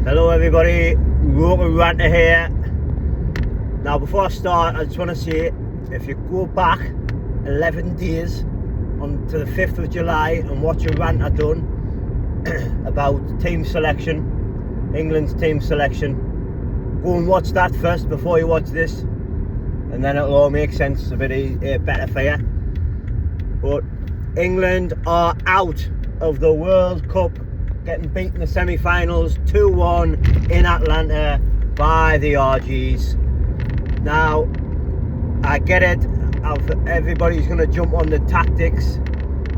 Hello everybody, Roker Ranter here. Now before I start, I just want to say, if you go back 11 days on to the 5th of July and watch a rant I done about team selection, England's team selection, go and watch that first before you watch this, and then it'll all make sense a bit better for you. But England are out of the World Cup, getting beaten in the semi-finals 2-1 in Atlanta by the RGs. Now, I get it, everybody's going to jump on the tactics,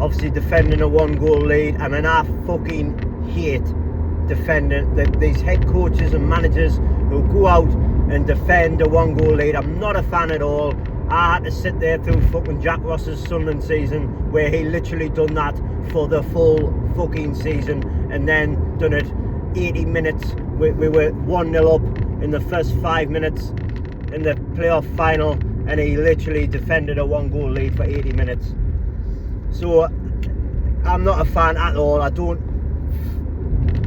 obviously defending a 1-goal lead. I mean, I fucking hate defending these head coaches and managers who go out and defend a 1-goal lead. I'm not a fan at all. I had to sit there through fucking Jack Ross's Sunderland season, where he literally done that for the full fucking season, and then done it 80 minutes. We were 1-0 up in the first 5 minutes in the playoff final, and he literally defended a 1-goal lead for 80 minutes. So I'm not a fan at all. I don't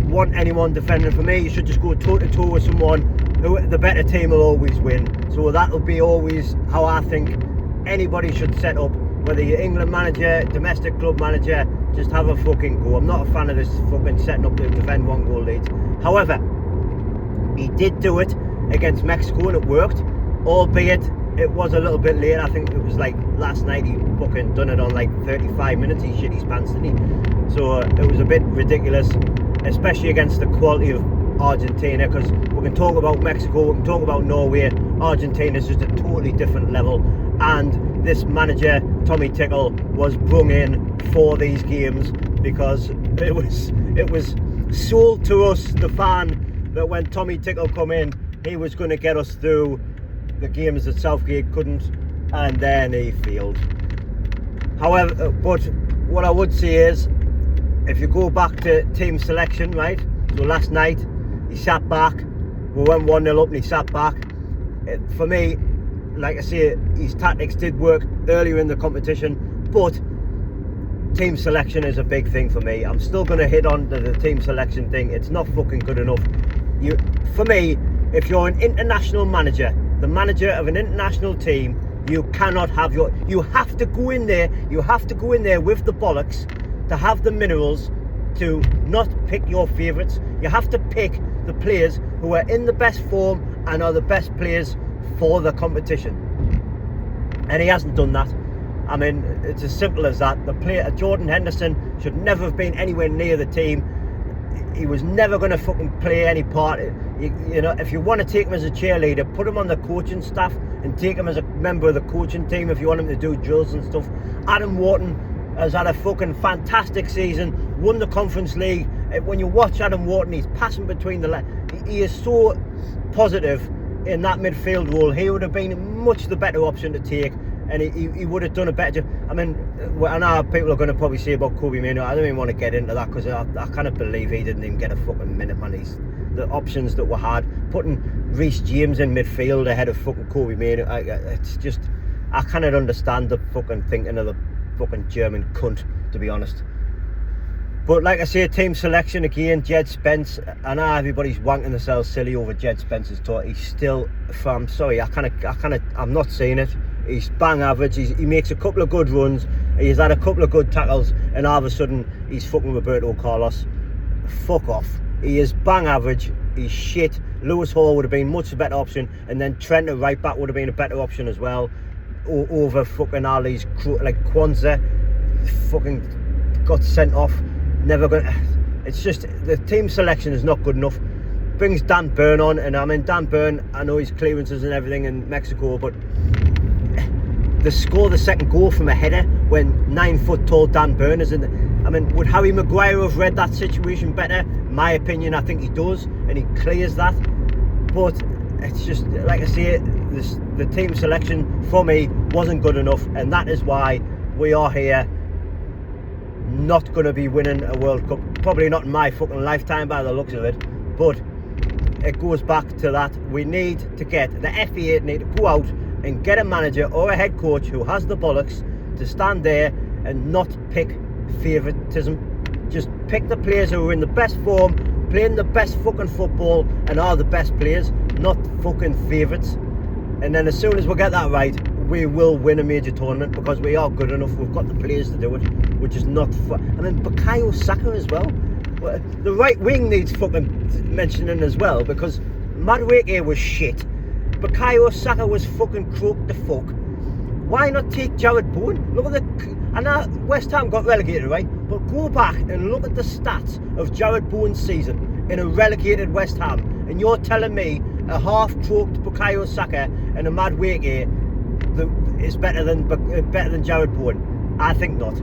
want anyone defending for me. You should just go toe to toe with someone who the better team will always win. So that'll be always how I think anybody should set up, whether you're England manager, domestic club manager, just have a fucking go. I'm not a fan of this fucking setting up to defend 1-goal leads. However, he did do it against Mexico and it worked, albeit it was a little bit late. I think it was like last night he fucking done it on like 35 minutes. He shit his pants, didn't he? So it was a bit ridiculous, especially against the quality of Argentina, because we can talk about Mexico, we can talk about Norway. Argentina is just a totally different level, and this manager Tommy Tickle was brung in for these games because it was sold to us, the fan, that when Tommy Tickle come in, he was going to get us through the games that Southgate couldn't, and then he failed. However, but what I would say is, if you go back to team selection, right, so last night he sat back, we went 1-0 up and he sat back. For me, like I say, his tactics did work earlier in the competition, but team selection is a big thing for me. I'm still going to hit on the team selection thing. It's not fucking good enough. For me, if you're an international manager, the manager of an international team, you cannot have you have to go in there with the bollocks to have the minerals to not pick your favourites. You have to pick the players who are in the best form and are the best players for the competition. And he hasn't done that. I mean, it's as simple as that. The player, Jordan Henderson, should never have been anywhere near the team. He was never going to fucking play any part. You know, if you want to take him as a cheerleader, put him on the coaching staff and take him as a member of the coaching team if you want him to do drills and stuff. Adam Wharton has had a fucking fantastic season, won the Conference League. When you watch Adam Wharton, he's passing between the legs. He is so positive in that midfield role. He would have been much the better option to take, and he would have done a better job. I mean, I know people are going to probably say about Kobbie Mainoo. I don't even want to get into that, because I can't believe he didn't even get a fucking minute, man. The options that were had, putting Reece James in midfield ahead of fucking Kobbie Mainoo, it's just, I cannot understand the fucking thinking of the fucking German cunt, to be honest. But like I say, team selection again, Jed Spence. I know everybody's wanking themselves silly over Jed Spence's talk. He's still, I'm sorry, I'm not saying it. He's bang average. He makes a couple of good runs. He's had a couple of good tackles, and all of a sudden he's fucking Roberto Carlos. Fuck off. He is bang average. He's shit. Lewis Hall would have been much better option, and then Trent at right back would have been a better option as well. Over fucking all these, like Kwanzaa, fucking got sent off. Never gonna. It's just the team selection is not good enough. Brings Dan Burn on, and I mean, Dan Burn, I know his clearances and everything in Mexico, but to score the second goal from a header when 9-foot tall Dan Burn is in the, I mean, would Harry Maguire have read that situation better? In my opinion, I think he does, and he clears that. But it's just, like I say, the team selection for me wasn't good enough, and that is why we are here, not going to be winning a World Cup. Probably not in my fucking lifetime by the looks of it, but it goes back to that. We need to get, the FA need to go out and get a manager or a head coach who has the bollocks to stand there and not pick favouritism. Just pick the players who are in the best form, playing the best fucking football and are the best players, not fucking favourites. And then as soon as we get that right, we will win a major tournament because we are good enough. We've got the players to do it, which is not. And then Bukayo Saka as well. The right wing needs fucking mentioning as well because Madueke was shit. Bukayo Saka was fucking croaked the fuck. Why not take Jarrod Bowen? Look at the. I know West Ham got relegated, right? But go back and look at the stats of Jarrod Bowen's season in a relegated West Ham, and you're telling me a half-croaked Bukayo Saka and a Madueke is better than Jarrod Bowen? I think not.